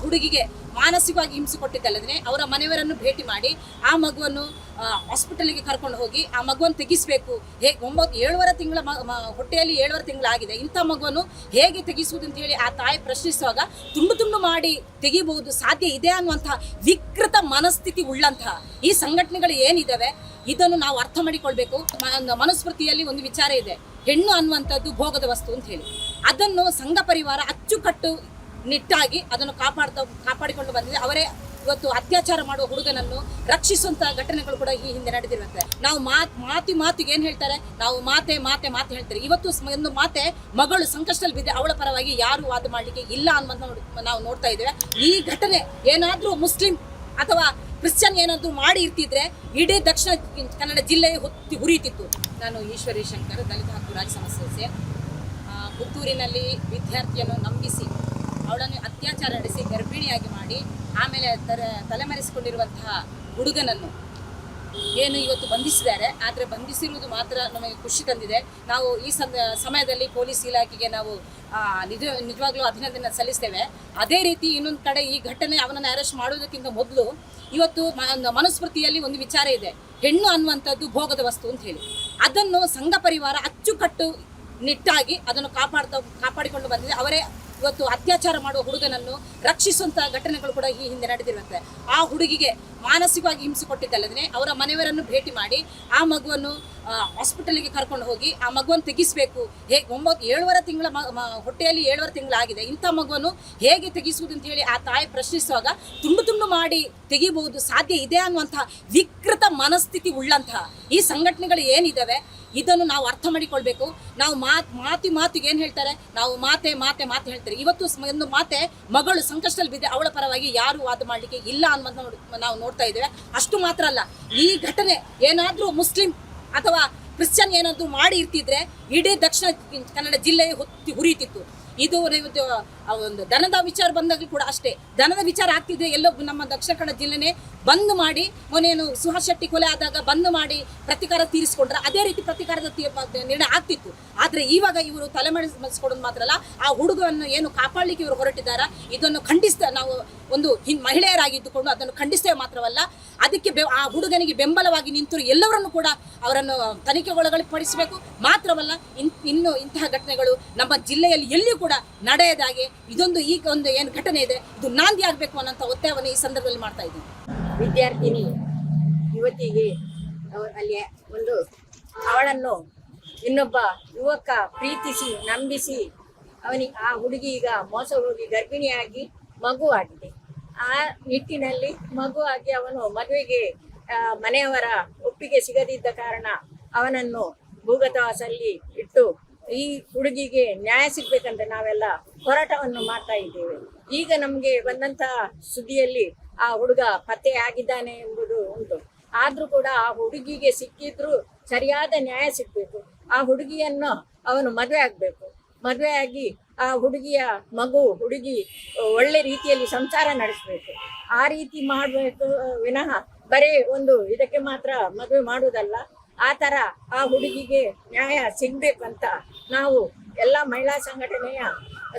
ಹುಡುಗಿಗೆ ಮಾನಸಿಕವಾಗಿ ಹಿಂಸೆ ಕೊಟ್ಟಿದ್ದಲ್ಲದೆ ಅವರ ಮನೆಯವರನ್ನು ಭೇಟಿ ಮಾಡಿ ಆ ಮಗುವನ್ನು ಹಾಸ್ಪಿಟಲ್ಗೆ ಕರ್ಕೊಂಡು ಹೋಗಿ ಆ ಮಗುವನ್ನು ತೆಗಿಸಬೇಕು. 7 ತಿಂಗಳ ಹೊಟ್ಟೆಯಲ್ಲಿ 7 ತಿಂಗಳಾಗಿದೆ, ಇಂಥ ಮಗುವನ್ನು ಹೇಗೆ ತೆಗಿಸುವುದು ಅಂತ ಹೇಳಿ ಆ ತಾಯಿ ಪ್ರಶ್ನಿಸುವಾಗ ತುಂಡು ತುಂಡು ಮಾಡಿ ತೆಗಿಬಹುದು, ಸಾಧ್ಯ ಇದೆ ಅನ್ನುವಂತಹ ವಿಕೃತ ಮನಸ್ಥಿತಿ ಉಳ್ಳಂತಹ ಈ ಸಂಘಟನೆಗಳು ಏನಿದ್ದಾವೆ ಇದನ್ನು ನಾವು ಅರ್ಥ ಮಾಡಿಕೊಳ್ಬೇಕು. ಮನುಸ್ಮೃತಿಯಲ್ಲಿ ಒಂದು ವಿಚಾರ ಇದೆ, ಹೆಣ್ಣು ಅನ್ನುವಂಥದ್ದು ಭೋಗದ ವಸ್ತು ಅಂತ ಹೇಳಿ. ಅದನ್ನು ಸಂಘ ಪರಿವಾರ ಅಚ್ಚುಕಟ್ಟು ನಿಟ್ಟಾಗಿ ಅದನ್ನು ಕಾಪಾಡಿಕೊಂಡು ಬಂದಿದೆ. ಅವರೇ ಇವತ್ತು ಅತ್ಯಾಚಾರ ಮಾಡುವ ಹುಡುಗನನ್ನು ರಕ್ಷಿಸುವಂತ ಘಟನೆಗಳು ಕೂಡ ಈ ಹಿಂದೆ ನಡೆದಿರುತ್ತೆ. ನಾವು ಮಾತಿಗೆ ಏನ್ ಹೇಳ್ತಾರೆ, ನಾವು ಮಾತೆ ಹೇಳ್ತಾರೆ. ಇವತ್ತು ಒಂದು ಮಾತೆ ಮಗಳು ಸಂಕಷ್ಟದಲ್ಲಿ ಬಿದ್ದೆ, ಅವಳ ಪರವಾಗಿ ಯಾರು ವಾದ ಮಾಡ್ಲಿಕ್ಕೆ ಇಲ್ಲ ಅನ್ನೋದನ್ನ ನಾವು ನೋಡ್ತಾ ಇದ್ದೇವೆ. ಈ ಘಟನೆ ಏನಾದ್ರೂ ಮುಸ್ಲಿಂ ಅಥವಾ ಕ್ರಿಶ್ಚಿಯನ್ ಏನಾದ್ರು ಮಾಡಿ ಇರ್ತಿದ್ರೆ ಇಡೀ ದಕ್ಷಿಣ ಕನ್ನಡ ಜಿಲ್ಲೆ ಹುರಿಯುತ್ತಿತ್ತು. ನಾನು ಈಶ್ವರಿ ಶಂಕರ್, ದಲಿತ ಹಕ್ಕು ರಾಜ್ಯ ಸದಸ್ಯೆ. ಪುತ್ತೂರಿನಲ್ಲಿ ವಿದ್ಯಾರ್ಥಿಯನ್ನು ನಂಬಿಸಿ ಅವಳನ್ನು ಅತ್ಯಾಚಾರ ನಡೆಸಿ ಗರ್ಭಿಣಿಯಾಗಿ ಮಾಡಿ ಆಮೇಲೆ ತಲೆಮರೆಸಿಕೊಂಡಿರುವಂತಹ ಹುಡುಗನನ್ನು ಏನು ಇವತ್ತು ಬಂಧಿಸಿದ್ದಾರೆ. ಆದರೆ ಬಂಧಿಸಿರುವುದು ಮಾತ್ರ ನಮಗೆ ಖುಷಿ ತಂದಿದೆ. ನಾವು ಈ ಸಮಯದಲ್ಲಿ ಪೊಲೀಸ್ ಇಲಾಖೆಗೆ ನಾವು ನಿಜವಾಗ್ಲೂ ಅಭಿನಂದನೆ ಸಲ್ಲಿಸ್ತೇವೆ. ಅದೇ ರೀತಿ ಇನ್ನೊಂದು ಕಡೆ ಈ ಘಟನೆ ಅವನನ್ನು ಅರೆಸ್ಟ್ ಮಾಡುವುದಕ್ಕಿಂತ ಮೊದಲು ಇವತ್ತು ಮನುಸ್ಮೃತಿಯಲ್ಲಿ ಒಂದು ವಿಚಾರ ಇದೆ, ಹೆಣ್ಣು ಅನ್ನುವಂಥದ್ದು ಭೋಗದ ವಸ್ತು ಅಂತ ಹೇಳಿ. ಅದನ್ನು ಸಂಘ ಪರಿವಾರ ಅಚ್ಚುಕಟ್ಟು ನಿಟ್ಟಾಗಿ ಅದನ್ನು ಕಾಪಾಡಿಕೊಂಡು ಬಂದಿದೆ. ಅವರೇ ಇವತ್ತು ಅತ್ಯಾಚಾರ ಮಾಡುವ ಹುಡುಗನನ್ನು ರಕ್ಷಿಸುವಂತಹ ಘಟನೆಗಳು ಕೂಡ ಈ ಹಿಂದೆ ನಡೆದಿರುತ್ತೆ. ಆ ಹುಡುಗಿಗೆ ಮಾನಸಿಕವಾಗಿ ಹಿಂಸೆ ಕೊಟ್ಟಿದ್ದಲ್ಲದೆ ಅವರ ಮನೆಯವರನ್ನು ಭೇಟಿ ಮಾಡಿ ಆ ಮಗುವನ್ನು ಹಾಸ್ಪಿಟಲ್ಗೆ ಕರ್ಕೊಂಡು ಹೋಗಿ ಆ ಮಗುವನ್ನು ತೆಗಿಸಬೇಕು. 7 ತಿಂಗಳ ಹೊಟ್ಟೆಯಲ್ಲಿ 7 ತಿಂಗಳಾಗಿದೆ, ಇಂಥ ಮಗುವನ್ನು ಹೇಗೆ ತೆಗಿಸುವುದು ಅಂತ ಹೇಳಿ ಆ ತಾಯಿ ಪ್ರಶ್ನಿಸುವಾಗ ತುಂಡು ತುಂಡು ಮಾಡಿ ತೆಗಿಬಹುದು, ಸಾಧ್ಯ ಇದೆ ಅನ್ನುವಂತಹ ವಿಕೃತ ಮನಸ್ಥಿತಿ ಉಳ್ಳಂತಹ ಈ ಸಂಘಟನೆಗಳು ಏನಿದ್ದಾವೆ ಇದನ್ನು ನಾವು ಅರ್ಥ ಮಾಡಿಕೊಳ್ಬೇಕು. ನಾವು ಮಾತಿಗೆ ಏನ್ ಹೇಳ್ತಾರೆ, ನಾವು ಮಾತೆ ಹೇಳ್ತಾರೆ. ಇವತ್ತು ಒಂದು ಮಾತೆ ಮಗಳು ಸಂಕಷ್ಟದಲ್ಲಿ ಬಿದ್ದೆ, ಅವಳ ಪರವಾಗಿ ಯಾರು ವಾದ ಮಾಡ್ಲಿಕ್ಕೆ ಇಲ್ಲ ಅನ್ನೋದನ್ನ ನಾವು ನೋಡ್ತಾ ಇದ್ದೇವೆ. ಅಷ್ಟು ಮಾತ್ರ ಅಲ್ಲ, ಈ ಘಟನೆ ಏನಾದ್ರೂ ಮುಸ್ಲಿಂ ಅಥವಾ ಕ್ರಿಶ್ಚಿಯನ್ ಏನಾದ್ರು ಮಾಡಿ ಇರ್ತಿದ್ರೆ ಇಡೀ ದಕ್ಷಿಣ ಕನ್ನಡ ಜಿಲ್ಲೆ ಹುರಿಯುತ್ತಿತ್ತು. ಇದು ಒಂದು ದನದ ವಿಚಾರ ಬಂದಾಗಲೂ ಕೂಡ ಅಷ್ಟೇ, ದನದ ವಿಚಾರ ಆಗ್ತಿದ್ರೆ ಎಲ್ಲೋ ನಮ್ಮ ದಕ್ಷಿಣ ಕನ್ನಡ ಜಿಲ್ಲೆನೇ ಬಂದ್ ಮಾಡಿ, ಮೊನ್ನೇನು ಸುಹಾಸ್ ಶೆಟ್ಟಿ ಕೊಲೆ ಆದಾಗ ಬಂದ್ ಮಾಡಿ ಪ್ರತಿಕಾರ ತೀರಿಸಿಕೊಂಡ್ರೆ ಅದೇ ರೀತಿ ಪ್ರತಿಕಾರದ ನಿರ್ಣಯ ಆಗ್ತಿತ್ತು. ಆದರೆ ಇವಾಗ ಇವರು ತಲೆಮರೆಸಿಕೊಡೋದು ಮಾತ್ರ ಅಲ್ಲ, ಆ ಹುಡುಗವನ್ನು ಏನು ಕಾಪಾಡಲಿಕ್ಕೆ ಇವರು ಹೊರಟಿದ್ದಾರೆ ಇದನ್ನು ನಾವು ಒಂದು ಮಹಿಳೆಯರಾಗಿದ್ದುಕೊಂಡು ಅದನ್ನು ಖಂಡಿಸ್ತೇವೆ ಮಾತ್ರವಲ್ಲ, ಅದಕ್ಕೆ ಆ ಹುಡುಗನಿಗೆ ಬೆಂಬಲವಾಗಿ ನಿಂತು ಎಲ್ಲವರನ್ನು ಕೂಡ ಅವರನ್ನು ತನಿಖೆಗೊಳಪಡಿಸಬೇಕು. ಮಾತ್ರವಲ್ಲ, ಇನ್ನು ಇಂತಹ ಘಟನೆಗಳು ನಮ್ಮ ಜಿಲ್ಲೆಯಲ್ಲಿ ಎಲ್ಲಿಯೂ ಕೂಡ ನಡೆಯದಾಗೆ ಇದೊಂದು ಈಗ ಒಂದು ಏನು ಘಟನೆ ಇದೆ ಇದು ನಾಂದಿ ಆಗಬೇಕು ಅನ್ನೋಂಥ ಒತ್ತಾಯವನ್ನು ಈ ಸಂದರ್ಭದಲ್ಲಿ ಮಾಡ್ತಾ ಇದ್ದೀನಿ. ವಿದ್ಯಾರ್ಥಿನಿ ಯುವತಿಗೆ ಅಲ್ಲಿ ಅವಳನ್ನು ಇನ್ನೊಬ್ಬ ಯುವಕ ಪ್ರೀತಿಸಿ ನಂಬಿಸಿ ಆ ಹುಡುಗಿ ಈಗ ಮೋಸ ಹೋಗಿ ಗರ್ಭಿಣಿಯಾಗಿ ಮಗು ಆಗಿದೆ. ಆ ನಿಟ್ಟಿನಲ್ಲಿ ಮಗು ಆಗಿ ಅವನು ಮದುವೆಗೆ ಮನೆಯವರ ಒಪ್ಪಿಗೆ ಸಿಗದಿದ್ದ ಕಾರಣ ಅವನನ್ನು ಭೂಗತವಾಸಲ್ಲಿ ಇಟ್ಟು ಈ ಹುಡುಗಿಗೆ ನ್ಯಾಯ ಸಿಗ್ಬೇಕಂತ ನಾವೆಲ್ಲ ಹೋರಾಟವನ್ನು ಮಾಡ್ತಾ ಇದ್ದೇವೆ. ಈಗ ನಮಗೆ ಬಂದಂತಹ ಸುದ್ದಿಯಲ್ಲಿ ಆ ಹುಡುಗ ಪತ್ತೆ ಆಗಿದ್ದಾನೆ ಎಂಬುದು ಉಂಟು. ಆದ್ರೂ ಕೂಡ ಆ ಹುಡುಗಿಗೆ ಸಿಕ್ಕಿದ್ರು ಸರಿಯಾದ ನ್ಯಾಯ ಸಿಗ್ಬೇಕು. ಆ ಹುಡುಗಿಯನ್ನು ಅವನು ಮದುವೆ ಆಗ್ಬೇಕು. ಮದುವೆ ಆಗಿ ಆ ಹುಡುಗಿಯ ಹುಡುಗಿ ಒಳ್ಳೆ ರೀತಿಯಲ್ಲಿ ಸಂಸಾರ ನಡೆಸಬೇಕು. ಆ ರೀತಿ ಮಾಡಬೇಕು ವಿನಃ ಬರೀ ಇದಕ್ಕೆ ಮಾತ್ರ ಮದುವೆ ಮಾಡುವುದಲ್ಲ. ಆ ಥರ ಆ ಹುಡುಗಿಗೆ ನ್ಯಾಯ ಸಿಗ್ಬೇಕಂತ ನಾವು ಎಲ್ಲ ಮಹಿಳಾ ಸಂಘಟನೆಯ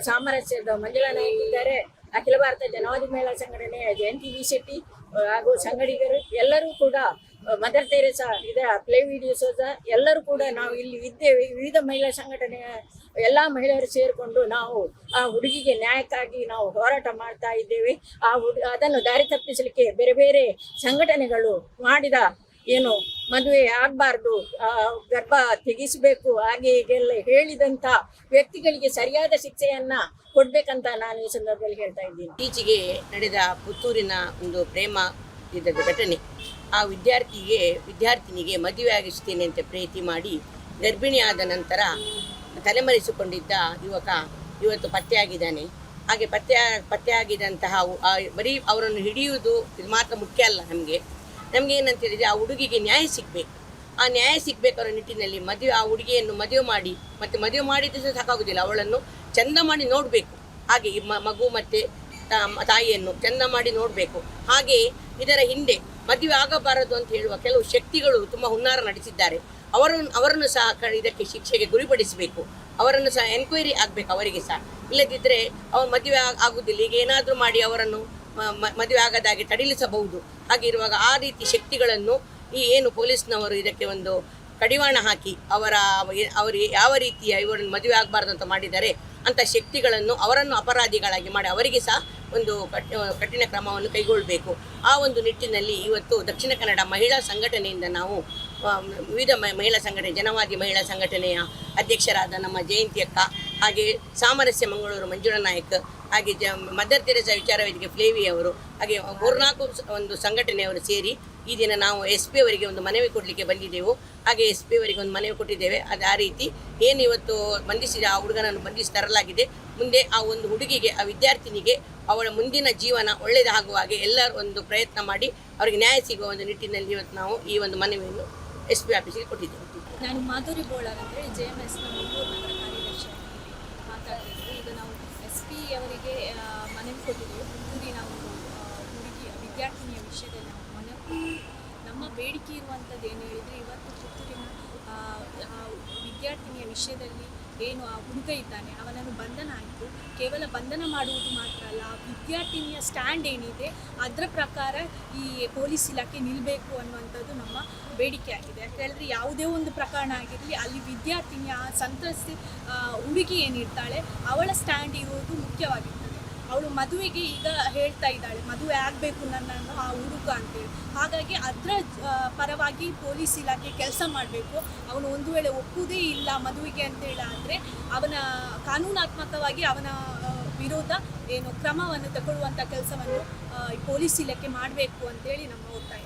ಸಾಮರಸ್ಯದ ಮಂಜುಳಾ ನಾಯಕ್ ಇದ್ದಾರೆ, ಅಖಿಲ ಭಾರತ ಜನವಾದಿ ಮಹಿಳಾ ಸಂಘಟನೆಯ ಜಯಂತಿ ವಿ ಶೆಟ್ಟಿ ಹಾಗೂ ಸಂಗಡಿಗರು ಎಲ್ಲರೂ ಕೂಡ, ಮದರ್ ತೆರೇಸಾ ಇದರ ಪ್ಲೇ ವಿಡಿಯೋಸ್ ಎಲ್ಲರೂ ಕೂಡ ನಾವು ಇಲ್ಲಿ ಇದ್ದೇವೆ. ವಿವಿಧ ಮಹಿಳಾ ಸಂಘಟನೆಯ ಎಲ್ಲ ಮಹಿಳೆಯರು ಸೇರಿಕೊಂಡು ನಾವು ಆ ಹುಡುಗಿಗೆ ನ್ಯಾಯಕ್ಕಾಗಿ ನಾವು ಹೋರಾಟ ಮಾಡ್ತಾ ಇದ್ದೇವೆ. ಅದನ್ನು ದಾರಿ ತಪ್ಪಿಸಲಿಕ್ಕೆ ಬೇರೆ ಬೇರೆ ಸಂಘಟನೆಗಳು ಮಾಡಿದ ಏನು ಮದುವೆ ಆಗಬಾರ್ದು, ಗರ್ಭ ತೆಗಿಸಬೇಕು, ಹಾಗೆ ಹೀಗೆಲ್ಲ ಹೇಳಿದಂಥ ವ್ಯಕ್ತಿಗಳಿಗೆ ಸರಿಯಾದ ಶಿಕ್ಷೆಯನ್ನ ಕೊಡ್ಬೇಕಂತ ನಾನು ಈ ಸಂದರ್ಭದಲ್ಲಿ ಹೇಳ್ತಾ ಇದ್ದೀನಿ. ಇತ್ತೀಚೆಗೆ ನಡೆದ ಪುತ್ತೂರಿನ ಒಂದು ಪ್ರೇಮ ಘಟನೆ, ಆ ವಿದ್ಯಾರ್ಥಿನಿಗೆ ಮದುವೆ ಆಗಿಸ್ತೇನೆ ಅಂತ ಪ್ರೀತಿ ಮಾಡಿ ಗರ್ಭಿಣಿಯಾದ ನಂತರ ತಲೆಮರೆಸಿಕೊಂಡಿದ್ದ ಯುವಕ ಇವತ್ತು ಪತ್ತೆಯಾಗಿದ್ದಾನೆ. ಹಾಗೆ ಪತ್ತೆಯಾಗಿದ್ದಂತಹ ಬರೀ ಅವರನ್ನು ಹಿಡಿಯುವುದು ಇದು ಮಾತ್ರ ಮುಖ್ಯ ಅಲ್ಲ. ನಮಗೆ ಏನಂತ ಹೇಳಿದರೆ ಆ ಹುಡುಗಿಗೆ ನ್ಯಾಯ ಸಿಗಬೇಕು. ಆ ನ್ಯಾಯ ಸಿಗಬೇಕನ್ನೋ ನಿಟ್ಟಿನಲ್ಲಿ ಆ ಹುಡುಗಿಯನ್ನು ಮದುವೆ ಮಾಡಿ, ಮತ್ತು ಮದುವೆ ಮಾಡಿದ್ದು ಸಹ ಸಾಕಾಗೋದಿಲ್ಲ, ಅವಳನ್ನು ಚಂದ ಮಾಡಿ ನೋಡಬೇಕು. ಹಾಗೆ ಈ ಮಗು ಮತ್ತು ತಾಯಿಯನ್ನು ಚಂದ ಮಾಡಿ ನೋಡಬೇಕು. ಹಾಗೆ ಇದರ ಹಿಂದೆ ಮದುವೆ ಆಗಬಾರದು ಅಂತ ಹೇಳುವ ಕೆಲವು ಶಕ್ತಿಗಳು ತುಂಬ ಹುನ್ನಾರ ನಡೆಸಿದ್ದಾರೆ. ಅವರನ್ನು ಸಹ ಇದಕ್ಕೆ ಶಿಕ್ಷೆಗೆ ಗುರಿಪಡಿಸಬೇಕು. ಅವರನ್ನು ಸಹ ಎನ್ಕ್ವೈರಿ ಆಗಬೇಕು ಅವರಿಗೆ ಸಹ. ಇಲ್ಲದಿದ್ದರೆ ಅವ್ರು ಮದುವೆ ಆಗುವುದಿಲ್ಲ. ಈಗ ಏನಾದರೂ ಮಾಡಿ ಅವರನ್ನು ಮದುವೆ ಆಗದಾಗೆ ತಡೆಲಿಸಬಹುದು. ಹಾಗಿರುವಾಗ ಆ ರೀತಿ ಶಕ್ತಿಗಳನ್ನು ಈ ಏನು ಪೊಲೀಸ್ನವರು ಇದಕ್ಕೆ ಒಂದು ಕಡಿವಾಣ ಹಾಕಿ ಅವರು ಯಾವ ರೀತಿಯ ಇವರನ್ನು ಮದುವೆ ಆಗಬಾರ್ದು ಅಂತ ಮಾಡಿದ್ದಾರೆ ಅಂಥ ಶಕ್ತಿಗಳನ್ನು ಅವರನ್ನು ಅಪರಾಧಿಗಳಾಗಿ ಮಾಡಿ ಅವರಿಗೆ ಸಹ ಒಂದು ಕಠಿಣ ಕ್ರಮವನ್ನು ಕೈಗೊಳ್ಳಬೇಕು. ಆ ಒಂದು ನಿಟ್ಟಿನಲ್ಲಿ ಇವತ್ತು ದಕ್ಷಿಣ ಕನ್ನಡ ಮಹಿಳಾ ಸಂಘಟನೆಯಿಂದ ನಾವು ವಿವಿಧ ಮಹಿಳಾ ಸಂಘಟನೆ, ಜನವಾದಿ ಮಹಿಳಾ ಸಂಘಟನೆಯ ಅಧ್ಯಕ್ಷರಾದ ನಮ್ಮ ಜಯಂತಿ ಅಕ್ಕ, ಹಾಗೆ ಸಾಮರಸ್ಯ ಮಂಗಳೂರು ಮಂಜುಳಾ ನಾಯಕ್, ಹಾಗೆ ಮದರ್ ತೆರೇಸಾ ವಿಚಾರ ವೇದಿಕೆ ಫ್ಲೇವಿ ಅವರು, ಹಾಗೆ 3-4 ಒಂದು ಸಂಘಟನೆಯವರು ಸೇರಿ ಈ ದಿನ ನಾವು SP ಅವರಿಗೆ ಒಂದು ಮನವಿ ಕೊಡಲಿಕ್ಕೆ ಬಂದಿದ್ದೆವು. ಹಾಗೆ SP ಅವರಿಗೆ ಒಂದು ಮನವಿ ಕೊಟ್ಟಿದ್ದೇವೆ. ಅದು ಆ ರೀತಿ ಏನು ಇವತ್ತು ಬಂಧಿಸಿದ ಆ ಹುಡುಗನನ್ನು ಬಂಧಿಸಿ ತರಲಾಗಿದೆ. ಮುಂದೆ ಆ ಒಂದು ಹುಡುಗಿಗೆ, ಆ ವಿದ್ಯಾರ್ಥಿನಿಗೆ ಅವಳ ಮುಂದಿನ ಜೀವನ ಒಳ್ಳೆಯದಾಗುವ ಹಾಗೆ ಎಲ್ಲರೂ ಒಂದು ಪ್ರಯತ್ನ ಮಾಡಿ ಅವರಿಗೆ ನ್ಯಾಯ ಸಿಗುವ ಒಂದು ನಿಟ್ಟಿನಲ್ಲಿ ಇವತ್ತು ನಾವು ಈ ಒಂದು ಮನವಿಯನ್ನು SP ಆಫೀಸಿಗೆ ಕೊಟ್ಟಿದ್ದೇವೆ. ನಾನು ಮಾಧುರಿ ಬೋಳರ್ ಅಂತೇಳಿ JMSನ ಮಂಗಳೂರು ನಗರ ಕಾರ್ಯದರ್ಶಿಯಾಗಿ ಮಾತಾಡ್ತಿದ್ವಿ. ಈಗ ನಾವು SP ಅವರಿಗೆ ಮನವಿ ಕೊಟ್ಟಿದ್ದೇವೆ. ಪುತ್ತೂರಿನ ಒಂದು ವಿದ್ಯಾರ್ಥಿನಿಯ ವಿಷಯದಲ್ಲಿ ನಾವು ಮನವಿ ನಮ್ಮ ಬೇಡಿಕೆ ಇರುವಂಥದ್ದು ಏನು ಹೇಳಿದರೆ, ಇವತ್ತು ಪುತ್ತೂರಿನ ವಿದ್ಯಾರ್ಥಿನಿಯ ವಿಷಯದಲ್ಲಿ ಏನು ಆ ಹುಡುಗ ಇದ್ದಾನೆ ಅವನನ್ನು ಬಂಧನ ಆಯಿತು. ಕೇವಲ ಬಂಧನ ಮಾಡುವುದು ಮಾತ್ರ ಅಲ್ಲ, ಆ ವಿದ್ಯಾರ್ಥಿನಿಯ ಸ್ಟ್ಯಾಂಡ್ ಏನಿದೆ ಅದರ ಪ್ರಕಾರ ಈ ಪೊಲೀಸ್ ಇಲಾಖೆ ನಿಲ್ಲಬೇಕು ಅನ್ನುವಂಥದ್ದು ನಮ್ಮ ಬೇಡಿಕೆ ಆಗಿದೆ. ಯಾಕೆ ಹೇಳಿದ್ರೆ ಯಾವುದೇ ಒಂದು ಪ್ರಕರಣ ಆಗಿರಲಿ ಅಲ್ಲಿ ವಿದ್ಯಾರ್ಥಿನಿಯ ಸಂತ್ರಸ್ತೆ ಹುಡುಗಿ ಏನಿರ್ತಾಳೆ ಅವಳ ಸ್ಟ್ಯಾಂಡ್ ಇರುವುದು ಮುಖ್ಯವಾಗಿರ್ತದೆ. ಅವಳು ಮದುವೆಗೆ ಈಗ ಹೇಳ್ತಾ ಇದ್ದಾಳೆ, ಮದುವೆ ಆಗಬೇಕು ನನ್ನನ್ನು ಆ ಹುಡುಗ ಅಂತೇಳಿ. ಹಾಗಾಗಿ ಅದರ ಪರವಾಗಿ ಪೊಲೀಸ್ ಇಲಾಖೆ ಕೆಲಸ ಮಾಡಬೇಕು. ಅವನು ಒಂದು ವೇಳೆ ಒಪ್ಪುವುದೇ ಇಲ್ಲ ಮದುವೆಗೆ ಅಂತೇಳಿ ಆದರೆ ಅವನ ಕಾನೂನಾತ್ಮಕವಾಗಿ ಅವನ ವಿರೋಧ ಏನು ಕ್ರಮವನ್ನು ತಗೊಳ್ಳುವಂಥ ಕೆಲಸವನ್ನು ಪೊಲೀಸ್ ಇಲಾಖೆ ಮಾಡಬೇಕು ಅಂತೇಳಿ ನಮ್ಮ ಒತ್ತಾಯ.